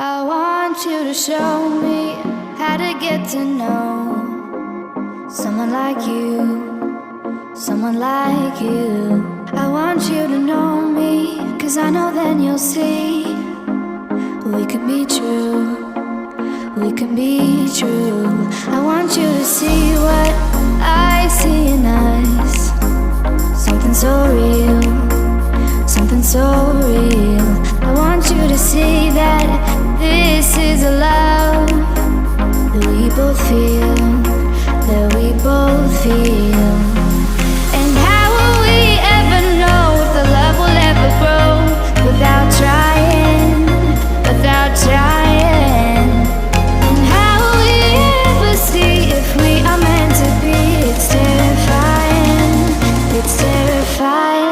I want you to show me how to get to know someone like you, someone like you. I want you to know me, 'cause I know then you'll see we can be true, we can be true. I want you to see what I see in us, something so real, something so real. I want you to see that this is a love that we both feel, that we both feel. And how will we ever know if the love will ever grow without trying, without trying? And how will we ever see if we are meant to be? It's terrifying, it's terrifying.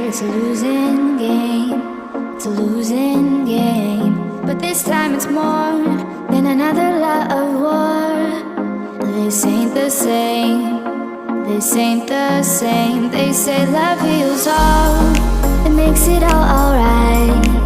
It's a losing game, it's a losing game. But this time it's more than another lot of war. This ain't the same, this ain't the same. They say love heals all, it makes it all alright.